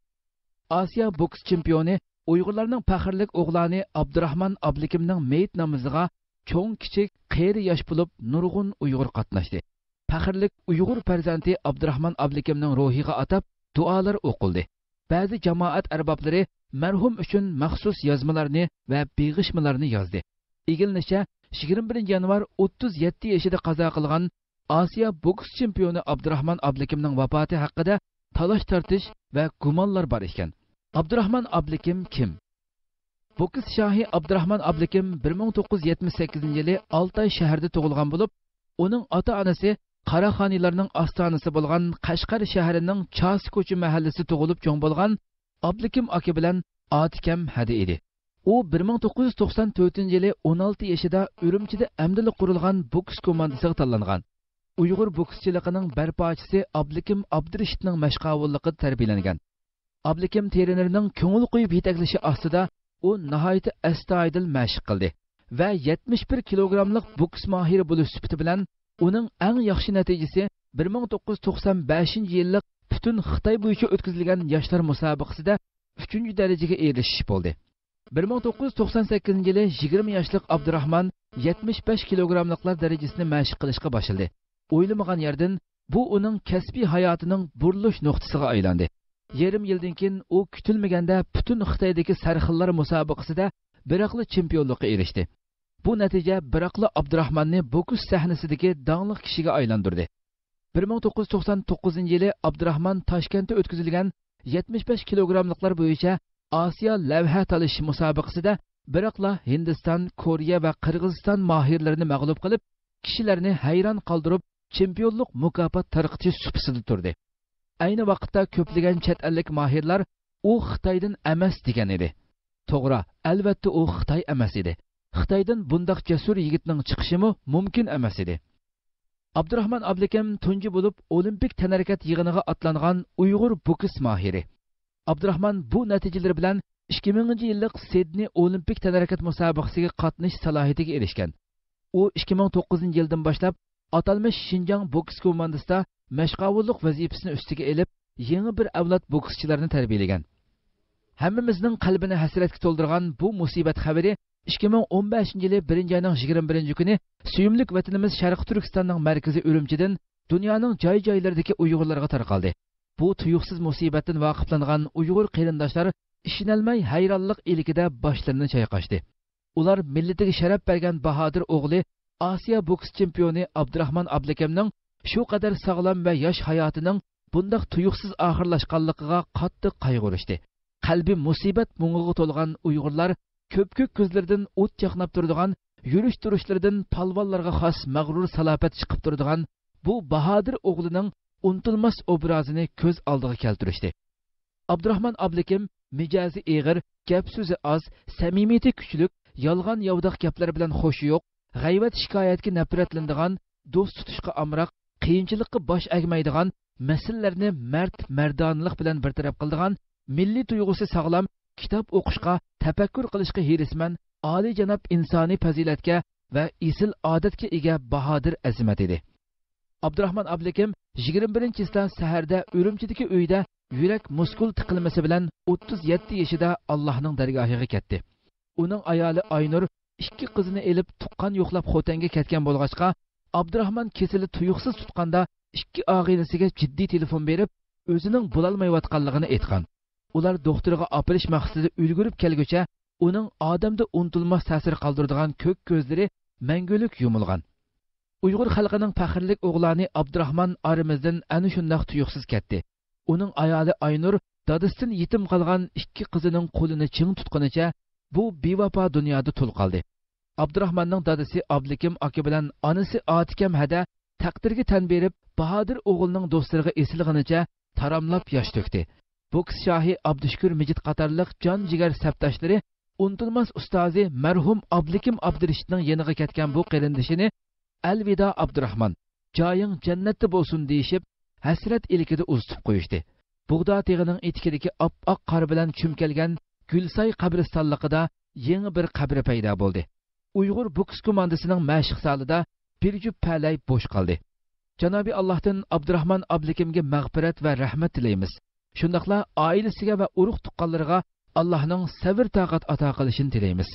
Osiyo boks chempioni Uyg'urlarning faxrlik o'g'lani Abdurahman Ablikimning meyit namoziga cho'ng kichik qeri yosh bo'lib nurg'un Uyg'ur qatnashdi. Faxrlik Uyg'ur farzandi Abdurahmon Ablikimning ruhiga atab duolar o'qildi. Ba'zi jamoat arboblari marhum uchun maxsus yozmalarni va beg'ishmalarni yozdi. Egilinishcha 21 yanvar 37 yoshida qazo qilgan Osiyo boks chempioni Abdurahmon Ablikimning vafoti haqida talash tortish va gumonlar bor ekan. Abdurahmon Ablikim kim? Boks shohi Abdurahmon Ablikim 1978-yili Altay shahrida tug'ilgan bo'lib, uning ota-onasi Qaraxoniylarning ostonasi bo'lgan Qashqar shahrining Chasko'chi mahallasi tug'ilib cho'ng bo'lgan Ablikim aka bilan Otikam hadi edi. U 1994-yili 16 yoshida Urumchida amdili qurilgan boks komandasiga tanlangan. Uyg'ur bokschilig'ining barpochisi Ablikim Abdurishidning mashqavulligida tarbiyalangan. Ablikim trenerning ko'ngil qo'yib yetaklashi ostida u nihoyat astoydil mashq qildi va 71 kilogramlik boks mohiri bo'lish sifati bilan uning eng yaxshi natijasi 1995-yillik butun Xitoy bo'yicha o'tkazilgan yoshlar musobaqasida 3-darajaga erishish bo'ldi. 1998-yili 20 yoshlik Abdurahmon 75 kilogramliklar darajasini mashq qilishga boshladi. O'ylamagan yerdan bu uning kasbiy hayotining burilish nuqtasiga aylandi. Yarim yildan keyin u kutilmaganda butun Xitoydagi sarxillar musobaqasida biroqli chempionlikka erishdi. Bu natija biroqli Abdurahmonni boks sahnasidagi dongli kishiga aylantirdi. 1999-yili Abdurahmon Toshkentda o'tkazilgan 75 kilogramliklar bo'yicha Osiyo lavha talish musobaqasida biroqla Hindiston, Koreya va Qirg'iziston mohirlarini mag'lub qilib, kishilarni hayron qoldirib, chempionlik mukofot tarqitish supasida turdi. Ayni vaqtda ko'plagan chet ellik mohirlar u Xitoydan emas degan edi. To'g'ri, albatta u Xitoy emas edi. Xitoydan bundoq jasur yigitning chiqishimi mumkin emas edi. Abdurahmon Ablikim tunji bo'lib Olimpik tanarakat yig'iniga atlangan Uyg'ur boks mohiri. Abdurahmon bu natijalar bilan 2000-yillik Sidney Olimpik tanarakat musobaqasiga qatnash salohiyatiga erishgan. U 2009-yildan boshlab atalmish Xinjiang boks komandasida mashqavullik vazifasini ustiga elib, yangi bir avlod bokschilarni tarbiyalagan. Hammamizning qalbini hasratga to'ldirgan bu musibat xabari 2015-yili 1-oyning 21-kuni suyumlik vatanimiz Sharq Turkistonning markazi Urumchidan dunyoning joy-joylaridagi Uyg'urlarga tarqaldi. Bu tuyuqsiz musibatdan vaqiflangan Uyg'ur qarindoshlar ishinalmay hayronlik ilikida boshlarini chayqashdi. Ular millatiga sharaf bergan bahodir o'g'li Osiyo boks chempioni Abdurahmon Ablikimning shu qadar sog'lom va yosh hayotining bundoq tuyuqsiz oxirlashganligiga qattiq qayg'urishdi. Qalbi musibat mungiga to'lgan Uyg'urlar ko'p-ko'p ko'zlaridan o't chaqnab turadigan, yurish turishlaridan palvonlarga xos mag'rur salofat chiqib turadigan bu bahodir o'g'lining unutilmas obrazini ko'z oldiga keltirishdi. Abdurahmon Ablikim mijozi eg'ir, gap so'zi oz, samimiyati kuchlik, yolg'on yovdaq gaplar bilan xo'shi yo'q, g'ayvat shikoyatga nafratlanadigan, do'st tutishga amroq, qiyinchilikqa bosh egmaydigan, masalalarni mardonlik bilan bartaraf qiladigan, milliy tuyg'usi sog'lom, kitob o'qishga, tafakkur qilishga hirisman, oliy janob insoniy fazilatga va isil odatga ega bahodir azimat edi. Abdurahmon Ablikim 21-yilda saharda Urumchidagi uyda yurak muskul tiqilmasi bilan 37 yoshida Allohning dargohiga ketdi. Uning ayoli Aynur 2 qizini elib tuqqan yo'qlab Xotanga ketgan bo'lg'achqa, Abdurahmon kesili tuyuqsiz tutganda 2 og'inasiga jiddiy telefon berib, o'zining bo'lolmayotganligini aytgan. Ular doktoriga opirish maqsadida ulgurib kelguncha, uning odamda unutilmas ta'sir qoldiradigan ko'k ko'zlari mangulik yumilgan. Uyg'ur xalqining faxrlik o'g'loni Abdurahmon aramizdan ana shunday tuyuqsiz ketdi. Uning ayoli Aynur dadasidan yetim qolgan 2 qizining qo'lini ching tutganicha bu bevafo dunyoda tul qoldi. Abdurahmonning dadasi Ablikim aka bilan onasi Otikam hada taqdirga tan berib, bahodir o'g'lining do'stlariga esilganicha taramlab yosh to'kdi. Boks shohi Abdushukur Mijit qatorliq jon jigar sabdoshlari unutilmas ustozi marhum Ablikim Abdurishidning yeniga ketgan bu qarindishini Alvido Abdurahmon, joying jannatda bo'lsin deyishib, hasrat ilikida uzitib qo'yishdi. Bug'do teg'ining etikidagi oppoq qor bilan chumkalgan Gulsoy qabristonligida yangi bir qabri paydo bo'ldi. Uyg'ur boks komandasining mashq zalida bir jup palay bo'sh qoldi. Janobi Allohdan Abdurahmon Ablikimga mag'firat va rahmat tilaymiz. Shundaqla oilasiga va urug' tuqqanlariga Allohning sabr taqat ato qilishini tilaymiz.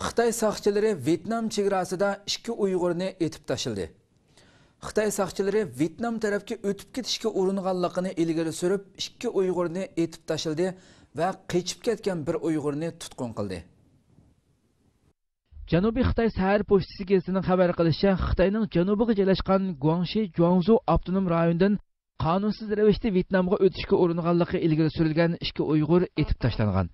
Xitoy saqchilari Vyetnam chegarasida 2 Uyg'urni etib tashildi. Xitoy saqchilari Vyetnam tarafga o'tib ketishga uringanligini ilgari surib, 2 Uyg'urni etib tashildi va qochib ketgan bir Uyg'urni tutqun qildi. Janubiy Xitoy Sahar pochtasi gazetining xabar qilishicha, Xitoyning janubiga joylashgan Guangxi Zhuangzhou avtonom rayonidan qonunsiz ravishda Vyetnamga o'tishga uringanligi ilgari surilgan 2 Uyg'ur etib tashlangan.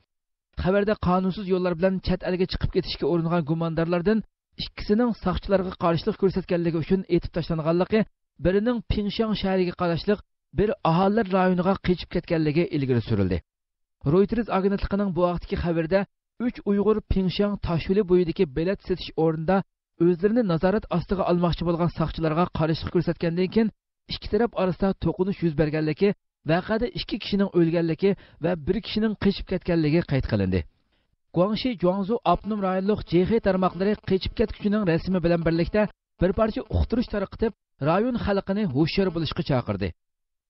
Xabarda qonunsiz yo'llar bilan chet elga chiqib ketishga uringan gumondorlardan ikkisining saqchilarga qarshilik ko'rsatganligi uchun etib tashlanganligi, birining Pingshan shahriga qarashliq bir aholilar rayoniga qochib ketganligi ilgari surildi. Reuters agentligining bu vaqtdagi xabarida 3 Uyg'ur Pingshan Tashvili bo'yidagi bilet setish o'rnida o'zlarini nazorat ostiga olmoqchi bo'lgan saqchilarga qarshilik ko'rsatgandan keyin ikki taraf orasida to'qinish yuz berganligi, vaqada 2 kishining o'lganligi va 1 kishining qochib ketganligi qayd qilindi. Guangxi Zhuangzhou avtonom rayonlik JX tarmoqlari qochib ketuvchining rasmi bilan birlikda bir parcha uqtirish tarqatib, rayon xalqini hushyor bo'lishga chaqirdi.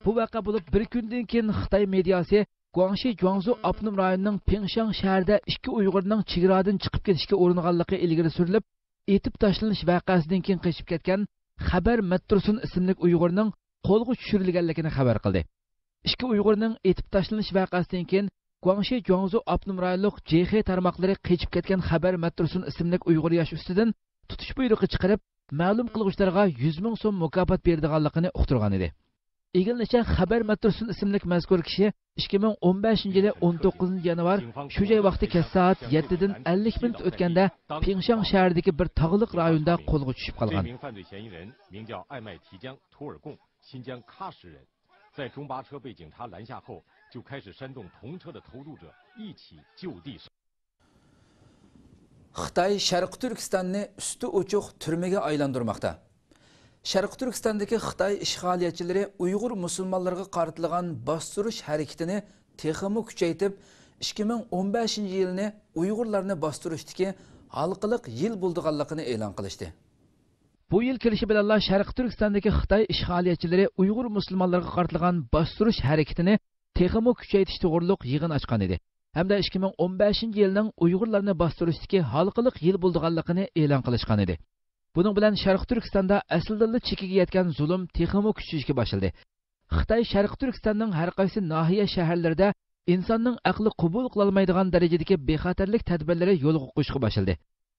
Bu vaqa bo'lib bir kundan keyin Xitoy mediasi Guangxi Zhuangzhou avtonom rayonining Pingshan shahrida 2 Uyg'urning chegaradan chiqib ketishga uringanligi ilgari surilib, etib tashlanish vaqasidan keyin qochib ketgan Xabar Mattursun ismli Uyg'urning qo'lga tushirilganligini xabar qildi. 2 Uyg'urning etib tashlanish vaqasidan keyin Guangxi Zhuangzhou avtonom rayonlik JX tarmoqlari qochib ketgan Xabar Mattursun ismli Uyg'ur yosh ustidan tutish buyrug'i chiqarib, ma'lum qilguvchilarga 100 ming so'm mukofot beradiganligini uqtirgan edi. Egilnicha Xabar Mattursun ismli mazkur kishi 2015-yili 19 yanvar shu joy vaqti kech soat 7 dan 50 minut o'tganda Pingshan shahridagi bir tog'liq rayonda qo'lga tushib qolgan. 在中巴车被警察拦下后，就开始煽动同车的投毒者一起就地。 Xitoy Sharq Turkistonni usti ochiq turmaga aylantirmoqda. Sharq Turkistondagi Xitoy ishg'oliyatchilari Uyg'ur musulmonlarga qaratilgan bostirish harakatini texmi kuchaytirib, 2015-yilni Uyg'urlarni bostirishdagi halqiliq yil bo'lganligini e'lon qilishdi. Bu yil kirishi bilan Sharq Turkistondagi Xitoy ishg'oliyatchilari Uyg'ur musulmonlarga qaratilgan bostirish harakatini texmi kuchaytirish to'g'riliq yig'in ochgan edi. Hamda 2015-yilning Uyg'urlarni bostirishdagi halqiliq yil bo'lganligini e'lon qilishgan edi. Buning bilan Sharq Turkistonda aslida chekiga yetgan zulm texmi kuchayishga boshladi. Xitoy Sharq Turkistonning har qaysi nahiya shaharlarida insonning aqli qabul qila olmaydigan darajadagi bexatarlik tadbirlari yo'lga qo'yishga boshladi.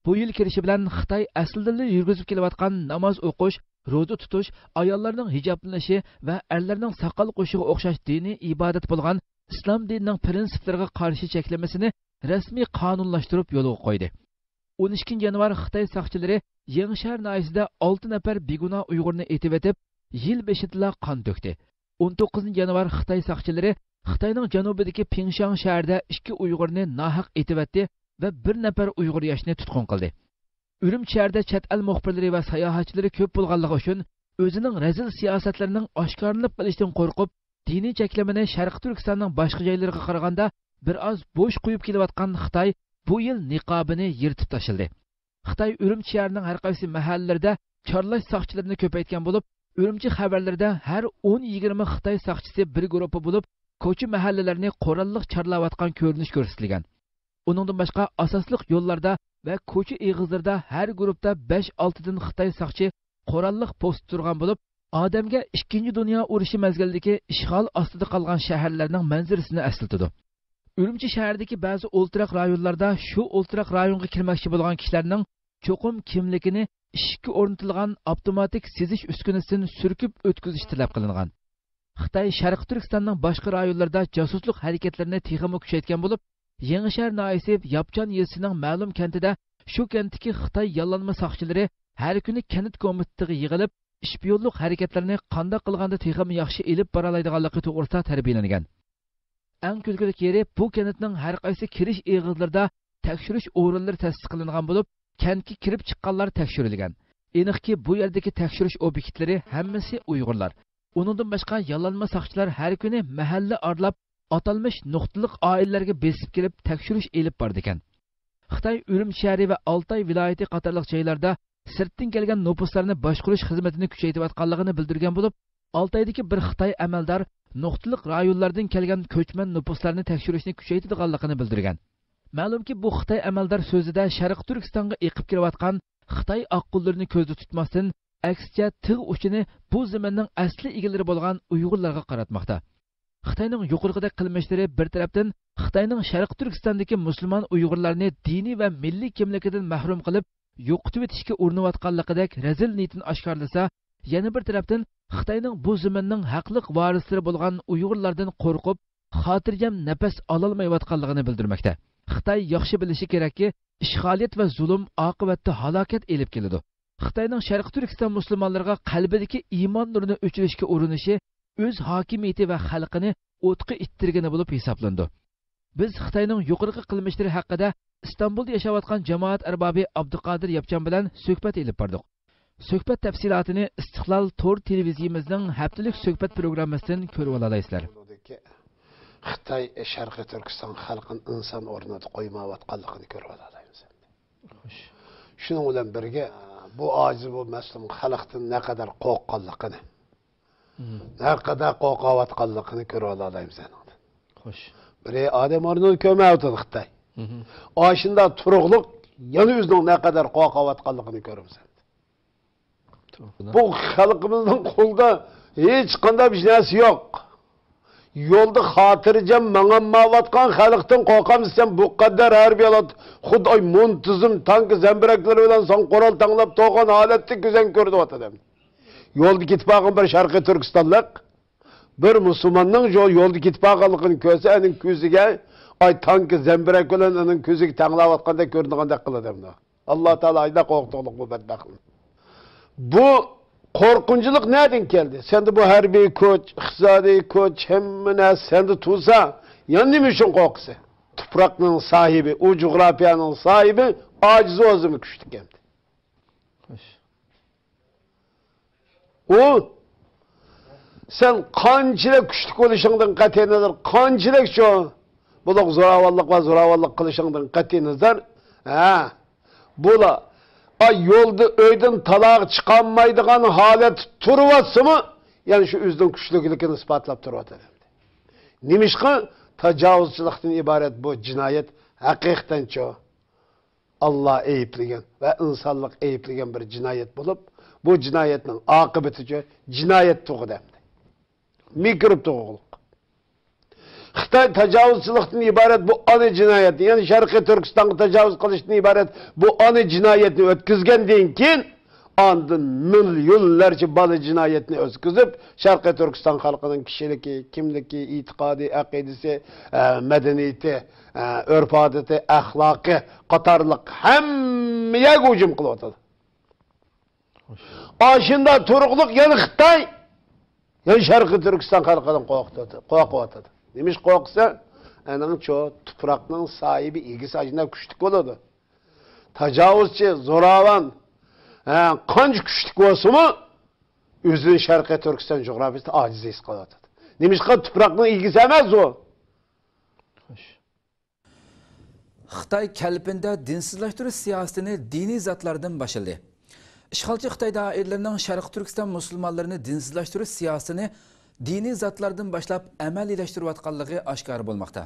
Bu yil kirishi bilan Xitoy aslida yurgizib kelayotgan namoz o'qish, ro'za tutish, ayollarning hijoblanishi va erlarning soqol qo'shig'iga o'xshash diniy ibodat bo'lgan islom dinining prinsiplariga qarshi cheklamasini rasmiy qonunlashtirib yo'lga qo'ydi. 12 yanvar Xitoy saqchilari Yangichar nahiyasida 6 nafar begunoh Uyg'urni etib etib, yil beshida qon to'kdi. 19 yanvar Xitoy saqchilari Xitoyning janubidagi Pingshan shahrida 2 Uyg'urni nohaq etib etdi va 1 nafar Uyg'ur yoshni tutqun qildi. Urumchi shahrida chet el muxbirlari va sayohatchilari ko'p bo'lganligi uchun o'zining razil siyosatlarining oshkorlanib qolishdan qo'rqib, diniy cheklamani Sharq Turkistonning boshqa joylariga qaraganda bir oz bo'sh qo'yib kelayotgan Xitoy bu yil niqobini yirtib tashildi. Xitoy Urumchi shahrining har qaysi mahallalarida chorlash soqchilarini ko'paytgan bo'lib, Urumchi xabarlarida har 10-20 Xitoy soqchisi bir guruh bo'lib, ko'cha mahallalarni qurolliq chorlayotgan ko'rinish ko'rsatilgan. Uningdan boshqa asosliq yo'llarda va ko'cha eg'izlarida har guruhda 5-6 dan Xitoy soqchi qurolliq post turgan bo'lib, odamga 2 dunyo urushi mezgilidagi ishg'ol ostida qolgan shaharlarning manzarasini eslatadi. Urumchi shahridagi ba'zi o'ltiraq rayonlarda shu o'ltiraq rayonga kirmoqchi bo'lgan kishilarning cho'qim kimligini ishga o'rnatilgan avtomatik sezish uskunasidan surkib o'tkazish talab qilingan. Xitoy Sharq Turkistonning boshqa rayonlarida josuslik harakatlarini texmi kuchaytgan bo'lib, Yangichar nahiyasi Yapchan yezisining ma'lum kentida shu kentdagi Xitoy yollanma soqchilari har kuni kent komitetiga yig'ilib, ishpiyonlik harakatlarini qanday qilganda texmi yaxshi elib bora oladiganligi to'g'risida tarbiyalangan. Eng kulgili yeri bu kentning har qaysi kirish eg'izlarida tekshirish o'rinlari ta'sis qilingan bo'lib, kentga kirib chiqqanlar tekshirilgan. Aniqki bu yerdagi tekshirish obyektlari hammasi Uyg'urlar. Uningdan boshqa yollanma soqchilar har kuni mahalla orlab atalmış nuqtaliq oilalarga besib kelib tekshirish elib bordi ekan. Xitoy Urumchi shahri va Altay viloyati qatorliq joylarda sirtdan kelgan nopuslarni boshqarish xizmatini kuchaytirayotganligini bildirgan bo'lib, Altaydagi bir Xitoy amaldor nuqtaliq rayonlardan kelgan ko'chman nopuslarni tekshirishni kuchaytirganligini bildirgan. Ma'lumki bu Xitoy amaldor so'zida Sharq Turkistonga eqib kelayotgan Xitoy oqqullarni ko'zda tutmasdan, aksicha tig' uchini bu zaminning asli egalari bo'lgan Uyg'urlarga qaratmoqda. Xitoyning yuqorqidagi qilmishlari bir tarafdan Xitoyning Sharq Turkistondagi musulmon Uyg'urlarni diniy va milliy kimligidan mahrum qilib, yo'qitib etishga urinayotganligidek razil niyatini oshkorlasa, yana bir tarafdan Xitoyning bu zaminning haqliq varislari bo'lgan Uyg'urlardan qo'rqib, xotirjam nafas ololmayotganligini bildirmoqda. Xitoy yaxshi bilishi kerakki, ishg'oliyat va zulm oqibatda halokat elib keladi. Xitoyning Sharq Turkiston musulmonlariga qalbidagi iymon nurini o'chirishga urinishi o'z hokimiyati va xalqini o'tqa ittirgani bo'lib hisoblandi. Biz Xitoyning yuqorqi qilmishlari haqida İstanbulda yashayotgan jamoat arbobi Abduqodir Yapchan bilan suhbat elib bordik. Suhbat tafsilotini Istiqlol To'r televiziyamizning haftalik suhbat programmasidan ko'rib olasizlar. Xitoy Sharqiy Turkiston xalqini inson o'rnida qo'ymayotganligini ko'rib olamiz. Shuning bilan birga bu ojiz bu mazlum xalqdan naqadar qo'rqqanligini, naqadar qo'rqayotganligini ko'rib olamiz. Xo'sh. Bir odam o'rnida ko'mayotdi Xitoy. Oshunda turug'liq yana o'zining naqadar qo'rqayotganligini ko'ramiz. Bu xalqimizning qo'lida hech qanday bir narsa yo'q. Yo'lda xotirjam mang'anmayotgan xalqdan qo'rqamsan. Bu qadar harbiylar xudoy muntizim tank zambiraklar bilan son qo'ral tanglab to'g'on holatda ko'zan ko'rdi. Yo'lda ketib qolgan bir Sharqiy Turkistonlik bir musulmonning yo'lda ketib qolganligini ko'rsa, uning ko'ziga ay tank zambirak bilan uning ko'ziga tanglayotganda ko'ringanda qiladi. Alloh taolo ayda qo'rqtoqlik bu badbaxtlik. Bu korkunculuk nereden geldi? Sen de bu harbiy koç, iqtisodiy koç, hemmine sen de tutsa, yanım için korkusu. Toprakның sahibi, o coğrafyanın sahibi, aciz ozımı küçtük hem de. O, sen kançılık küçtük oluşundan katiyinizdir, kançılık şu, buluk zoravallık ve zoravallık kılışından katiyinizdir, bula, yolda öyden talaq çıkanmaydıgan halet turvatsı mı? Yani şu üzdün güçlülükünü ispatlap turvatı. Nimişki tecavüzçılıktan ibaret bu cinayet hakikaten çoğu. Allah eyipligen ve insanlık eyipligen bir cinayet bulup bu cinayetin akıbeti çoğu cinayet tuğu demdi. Mikrop tuğuluk. Xitoy tecavüzçılıktan ibaret bu anı cinayeti, yani Sharqiy Turkistonga tecavüz qilishdan ibaret bu anı cinayetini ötküzgenden keyin andın milyonlarca balı cinayetini ötküzüp Sharqiy Turkiston xalqining kişiliki, kimliki, itiqadi, aqidasi, medeniyeti, örf-odati, ahlakı, qatarlık hemmeye hücum qılıp Aşında turuqluq yani Xitoy, yani Sharqiy Turkiston xalqidan qo'rqyapti. Demiş korksa, onun çoğu toprakның sahibi ilgisi acına güçlük oladı. Tecavüzçi, zoravan, kancı güçlük olsa mı, özünün Sharqiy Turkiston coğrafyasında aciz his kaladı. Demiş ki toprakның ilgisi emez o. Xitoy kalpinda dinsizlashtirish siyosatini diniy zatlardan boshladi. Ishg'olchi Xitoy doiralarining Sharq Turkiston musulmonlarini dinsizlashtirish siyosatini diniy zatlardan boshlab amaliyleştiriyotganligi oshkor bo'lmoqda.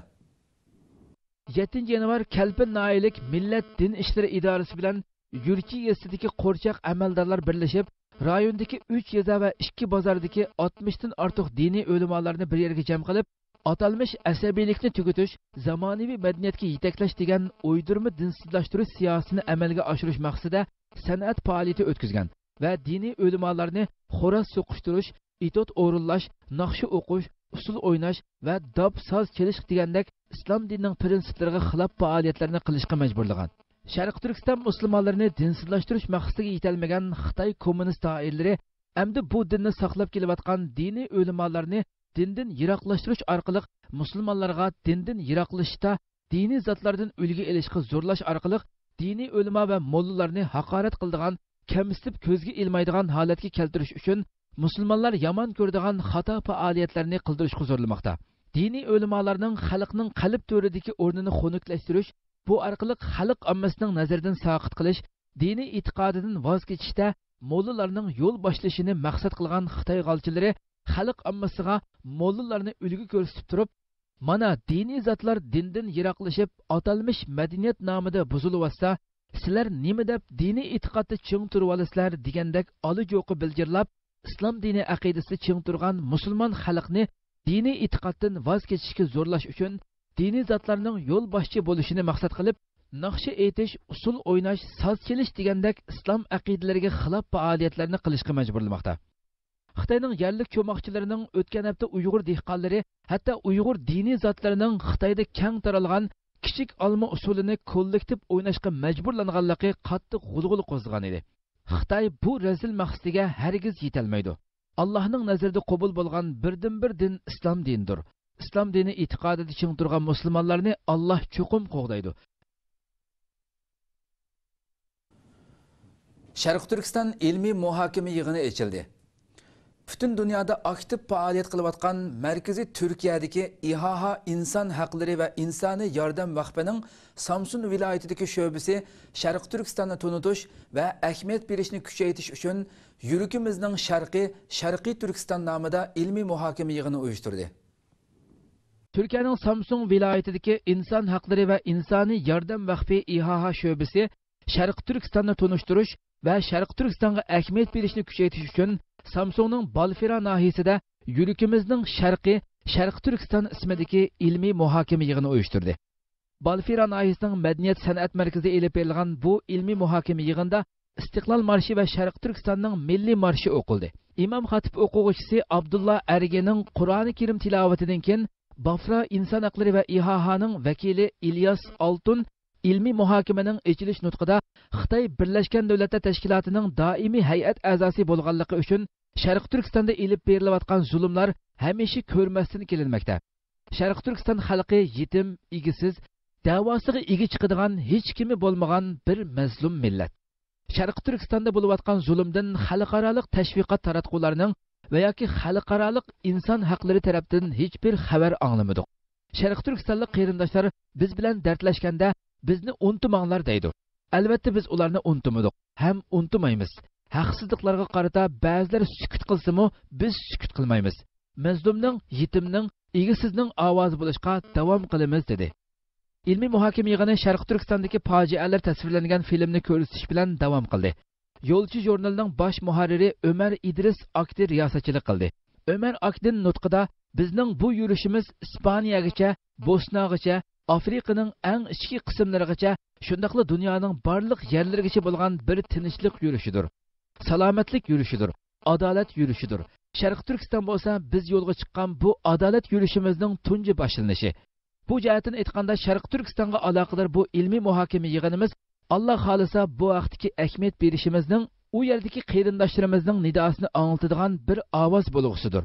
7 yanvar Kalpin noyalik Millat din ishlari idorasi bilan Yurchi yesidagi qo'rchoq amaldorlar birlashib, rayondagi 3 yeza va 2 bozordagi 60 dan ortiq diniy o'limalarni bir yerga jam qilib, atalmış asabiylikni tugutish, zamonaviy madaniyatga yetaklash degan o'ydirma dinsizlashtirish siyosatini amalga oshirish maqsadida san'at faoliyati o'tkazgan va diniy o'limalarni xo'roz so'qishtirish, itot o'rinlash, naqshi o'qish, usul o'ynash va dob soz chelish degandek islom dinining prinsiplariga xilof faoliyatlarni qilishga majburlagan. Sharq Turkiston musulmonlarini dinsizlashtirish maqsadiga yetilmagan Xitoy kommunist doiralari endi bu dinni saqlab kelayotgan diniy o'limalarni dindan yiroqlashtirish orqali musulmonlarga dindan yiroqlashishda diniy zotlardan ulgu elishga zo'rlash orqali diniy o'lima va mollalarni haqorat qildigan, kamsitib ko'zga ilmaydigan holatga keltirish uchun musulmonlar yomon ko'radigan xato faoliyatlarni qildirishga zo'rlamoqda. Diniy o'limalarning xalqning qalb to'ridagi o'rnini xunuklashtirish, bu orqali xalq ommasining nazaridan soqit qilish, diniy e'tiqodidan voz kechishda mollalarning yo'l boshlashini maqsad qilgan Xitoy g'olchilari xalq ommasiga mollalarni ulgu ko'rsatib turib, Mana diniy zatlar dindan yiroqlashib, atalmış madaniyat nomida buzilyotsa, sizlar nima deb diniy e'tiqodda ching turib olasizlar degandek olijo'qi bildirlab, islom dini aqidasida ching turgan musulmon xalqni diniy e'tiqoddan voz kechishga zo'rlash uchun diniy zatlarning yo'l boshchi bo'lishini maqsad qilib, naqsha aytish, usul o'ynash, soz chelish degandek islom aqidalariga xilof faoliyatlarni qilishga majburlamoqda. Xitoyning yerlik cho'moqchilarining o'tgan hafta Uyg'ur dehqonlari, hatto Uyg'ur diniy zotlarining Xitoyda keng taralgan kichik olma usulini kollektiv o'ynashga majburlanganligi qattiq g'ulg'ul qo'zg'agan edi. Xitoy bu razil maqsadiga hargiz yetolmaydi. Allohning nazarida qabul bo'lgan birdan-bir din islom dinidir. Islom dini e'tiqodida ching turgan musulmonlarni Alloh cho'qim qo'g'daydi. Sharq Turkiston ilmiy muhokama yig'ini ochildi. Bütün dünyada aktif faaliyet kılıvatkan merkezi Türkiye'deki İHA İnsan Hakları ve İnsani Yardım Vakfı'nın Samsun vilayetindeki şöbesi Şarkı Türkistan'ı tunutuş ve ehemmiyet birişini küçeytiş için yürükümüzün Şarkı Türkistan namıda ilmi muhakeme yığını uyuşturdu. Türkiye'nin Samsun vilayetindeki İnsan Hakları ve İnsani Yardım Vakfı İHA şöbesi Şarkı Türkistan'ı tunuşturuş ve Şarkı Türkistan'a ehemmiyet birişini küçeytiş için Samsun'un Balfira nahiyesinde yürükümüzün Şarkı Türkistan ismideki ilmi muhakeme yığını uyuşturdu. Balfira nahiyesinin Medeniyet Sanat Merkezi elip verilgan bu ilmi muhakeme yığında İstiklal Marşı ve Şarkı Türkistan'ın milli marşı okuldu. İmam Hatip okuvçisi Abdullah Ergen'in Kur'an-ı Kerim tilavetinden keyin Bafra İnsan Hakları ve İHA'nın vekili İlyas Altun ilmi muhakemenin açılış nutqida Xitoy Birleşken Devletler Teşkilatı'nın daimi heyet azası bo'lganligi uchun Sharq Turkistonda elib berilayotgan zulmlar hamisha ko'rmasdan kelinmoqda. Sharq Turkiston xalqi yetim, egisiz, davosiga ega chiqadigan hech kimi bo'lmagan bir mazlum millat. Sharq Turkistonda bo'layotgan zulmdan xalqarалық tashviqot taratqularning va yoki xalqarалық inson haqlari tarafdan hech bir xabar anglamadik. Sharq Turkistonlik qarindoshlar biz bilan dardlashganda bizni unutmanglar deydi. Albatta biz ularni unutmadik, ham unutmaymiz. Haqsizliklarga qarata ba'zilar sukut qilsa-mu, biz sukut qilmaymiz. Mazlumning, yetimning, egisizning ovozi bo'lishga davom qilamiz dedi. Ilmiy muhokama yig'ini Sharq Turkistondagi fojialar tasvirlangan filmni ko'rsatish bilan davom qildi. Yo'lchi jurnalining bosh muharriri Ömer İdris Akdi riyosatchilik qildi. Ömer Akdin nutqida bizning bu yurishimiz Ispaniyagacha, Bosnagacha, Afrikaning eng ichki qismlarigacha, shundaqla dunyoning barliq yerlarigacha bo'lgan bir tinchlik yurishidir. Salomatlik yurishidir, adolat yurishidir. Sharq Turkiston bo'lsa, biz yo'lga chiqqan bu adolat yurishimizning tunji boshlanishi. Bu jihatdan aytganda Sharq Turkistonga aloqador bu ilmiy muhokama yig'inimiz Alloh xolisa bu vaqtdagi ahamiyat berishimizning u yerdagi qarindoshlarimizning nidosini anglatadigan bir ovoz bo'lug'isidir.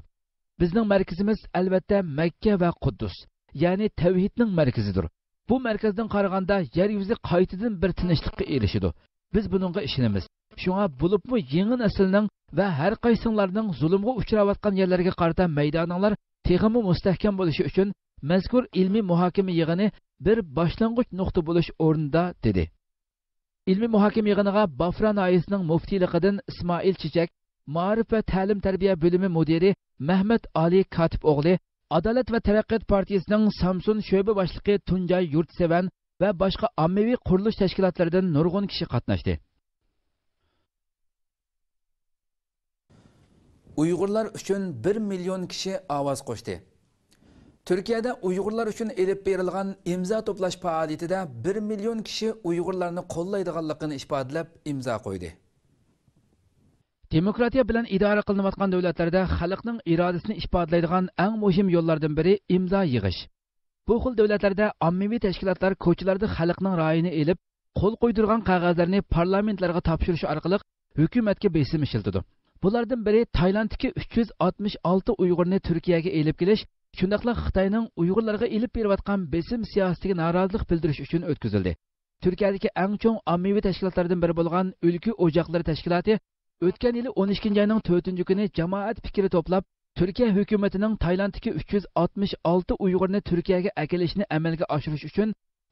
Bizning markazimiz albatta Makka va Quddus, ya'ni tavhidning markazidir. Bu markazdan qaraganda yer yuzi qaytadan bir tinchlikka erishidi. Biz buningga ishonamiz. Shunga bo'libmi yangi naslning va har qaysilarning zulmga uchrayotgan yerlarga qarata maydonlar texmi mustahkam bo'lishi uchun mazkur ilmiy muhokama yig'ini bir boshlang'ich nuqta bo'lish o'rnida dedi. Ilmiy muhokama yig'iniga Bafra noyisining muftiyligidan Ismoil Chichak, Ma'rif va ta'lim tarbiya bo'limi mudiri Mahmad Ali Katib o'g'li, Adolat va taraqqiyot partiyasining Samsun sho'ba boshlig'i Tunjay Yurtsevan va boshqa ommaviy qurilish tashkilotlaridan nurg'un kishi qatnashdi. Uyg'urlar uchun 1 million kishi ovoz qo'shdi. Turkiyada Uyg'urlar uchun elib berilgan imzo to'plash faoliyatida 1 million kishi Uyg'urlarni qo'llaydiganligini ifodalab imzo qo'ydi. Demokratiya bilan idora qilinayotgan davlatlarda xalqning irodasini ifodalaydigan eng muhim yo'llardan biri imzo yig'ish. Bu xil davlatlarda ommaviy tashkilotlar ko'chalarda xalqning ra'yini elib, qo'l qo'ydirgan qog'ozlarni parlamentlarga topshirish orqali hukumatga besim ishiltidi. Bulardan biri Taylanddagi 366 Uyg'urni Turkiyaga elib kelish, shundaqla Xitoyning Uyg'urlarga elib berayotgan besim siyosatiga norozilik bildirish uchun o'tkazildi. Turkiyadagi eng chong ommaviy tashkilotlardan biri bo'lgan O'lka O'joqlari tashkiloti o'tgan yili 12-oyning 4-kuni jamoat fikri to'plab, Turkiya hukumatining Taylanddagi 366 Uyg'urni Turkiyaga akilishini amalga oshirish uchun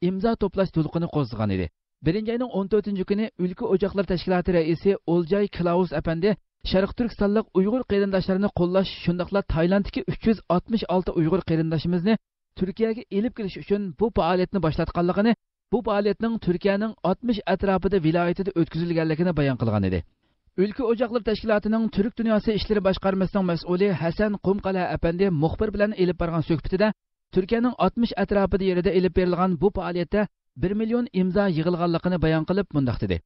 imzo to'plash to'lqini qo'zg'agan edi. 1-oyning 14-kuni O'lka O'joqlari tashkiloti raisi Olcay Klaus apandi Sharq Turkistonlik Uyg'ur qarindoshlarini qo'llash, shundaqla Taylanddagi 366 Uyg'ur qarindoshimizni Türkiye'ye elip kelish uchun bu faoliyatni boshlatganligini, bu faoliyatning Türkiye'nin 60 atrofida viloyatida o'tkazilganligini bayon qilgan edi. Ülke Ocakları Teşkilatı'nın Türk Dünyası İşleri Başkarmasının mesulü Hasan Qumqala Efendi muxbir bilan elip bargan söhbetida Türkiye'nin 60 atrofida yerida elip berilgan bu faoliyatda 1 milyon imzo yig'ilganligini bayon qilib mundaq dedi.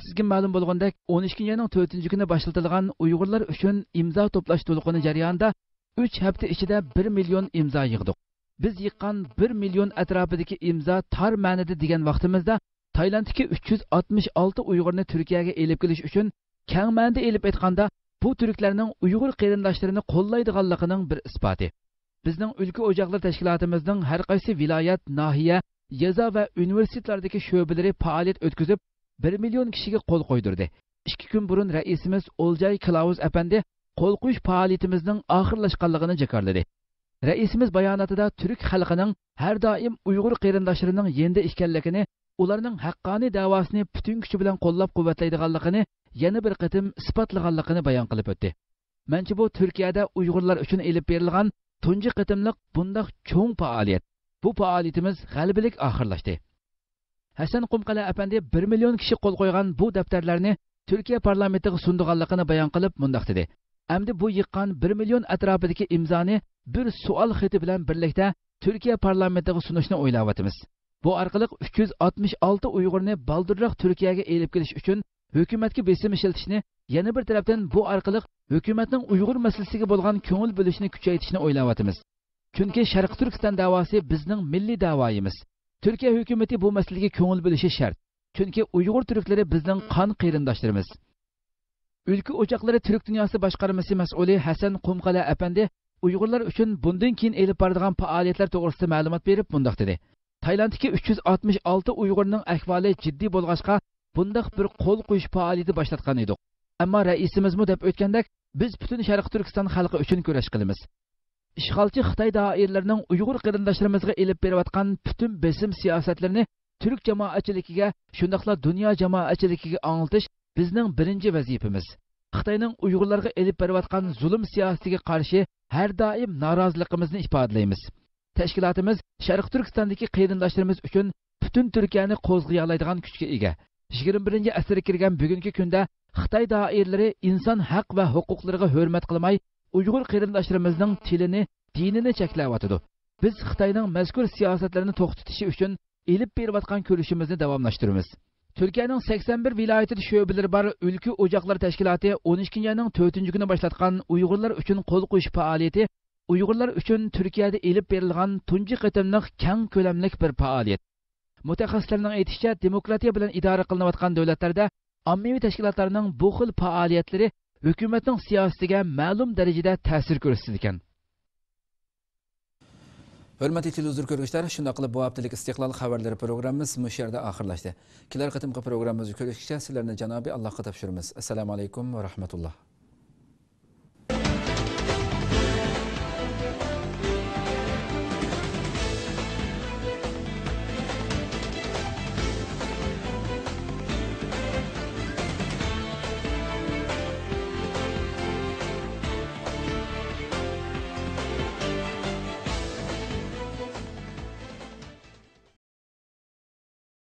Sizga ma'lum bo'lgandek 12-yanın 4-kuni başlatilgan Uyg'urlar uchun imzo to'plash to'lqini jarayonida 3 hafta ichida 1 milyon imzo yig'dik. Biz yiqqan 1 milyon atrofidagi imzo tar ma'nida degan vaqtimizda Taylanddagi 366 Uyg'urni Turkiyaga elib kelish uchun keng ma'noda elib aytganda bu turklarning Uyg'ur qarindoshlarini qo'llaydiganligining bir isboti. Bizning Ülke Ocakları Teşkilatimizning har qaysi viloyat, nahiya, yeza va universitetlardagi sho'balari faoliyat o'tkazib 1 milyon kishiga qo'l qo'ydirdi. 2 kun burun raisimiz Olcay Kılavuz Efendi qo'l qo'yish faoliyatimizning oxirlashganligini jakarladi. Raisimiz bayonotida Türk xalqining har doim Uyg'ur qarindoshlarining yenda ekanligini, ularning haqqoniy da'vosini butun kuchi bilan qo'llab-quvvatlaydiganligini yana bir qatim isbotlaganligini bayon qilib o'tdi. Menchi bu Turkiyada Uyg'urlar uchun elib berilgan tunji qatimliq bundaq cho'ng faoliyat. Bu faoliyatimiz g'alabalik oxirlashdi. Hasan Qumqala Efendi 1 milyon kishi qo'l qo'ygan bu daftarlarni Türkiye parlamentiga sundiganligini bayon qilib mundaq dedi. Endi bu yiqqan 1 milyon atrofidagi imzoni bir savol xati bilan birlikda Türkiye parlamentiga sunishni o'ylayapmiz. Bu orqali 366 Uyg'urni baldırroq Turkiyaga elib kelish uchun hukumatga besim ishlatishni, yana bir tarafdan bu orqali hukumatning Uyg'ur masalasiga bo'lgan ko'ngil bo'lishini kuchaytirishni o'ylayapmiz. Chunki Sharq Turkiston da'vosi bizning milliy da'voyimiz. Türkiye hukumati bu masalaga ko'ngil bo'lishi shart. Chunki Uyg'ur turklari bizning qon qarindoshlarimiz. Ülke Ocakları Türk Dünyası Başkarması mas'uli Hasan Qumqala Efendi Uyg'urlar uchun bundan keyin elib boradigan faoliyatlar to'g'risida ma'lumot berib mundaq dedi. Taylanddagi 366 Uyg'urning ahvoli jiddiy bo'lg'achqa bundaq bir qo'l qo'yish faoliyati boshlatgan edik. Ammo raisimizmi deb o'tgandek, biz butun Sharq Turkiston xalqi uchun kurash qilamiz. Ishg'olchi Xitoy doiralarining Uyg'ur qarindoshlarimizga elib berayotgan butun besim siyosatlarini Türk jamoatchiligiga, shundaqla dunyo jamoatchiligiga anglatish bizning birinchi vazifamiz. Xitoyning Uyg'urlarga elib berayotgan zulm siyosatiga qarshi har doim noroziligimizni ifodalaymiz. Tashkilotimiz Sharq Turkistondagi qarindoshlarimiz uchun butun Turkiyani qo'zg'ay oladigan kuchga ega. 21-asrga kirgan bugungi kunda Xitoy doiralari inson haq va huquqlariga hurmat qilmay, Uyg'ur qarindoshlarimizning tilini, dinini cheklayotdi. Biz Xitoyning mazkur siyosatlarini to'xtatishi uchun elib berayotgan kurashimizni davomlashtiramiz. Türkiye'nin 81 vilayetida sho'balari bor Ülke Ocakları Teşkilatı 12-yanın 4-kuni boshlatgan Uyg'urlar uchun qo'l qo'yish faoliyati Uyg'urlar uchun Turkiyada elib berilgan tunji qatimliq keng ko'lamlik bir faoliyat. Mutaxassislarning aytishicha, demokratiya bilan idora qilinayotgan davlatlarda ommaviy tashkilotlarning bu xil faoliyatlari hukumatning siyosatiga ma'lum darajada ta'sir ko'rsatadi ekan. Hürmetli televizyon görüşler, şunda qilib bu haftalik istiqlal xabarlari programımız bu yerda oxirlashdi. Kelar qatimqi programımızı ko'rishgacha sizlarni janobi Allohga topshiramiz. Assalomu alaykum va rahmatulloh.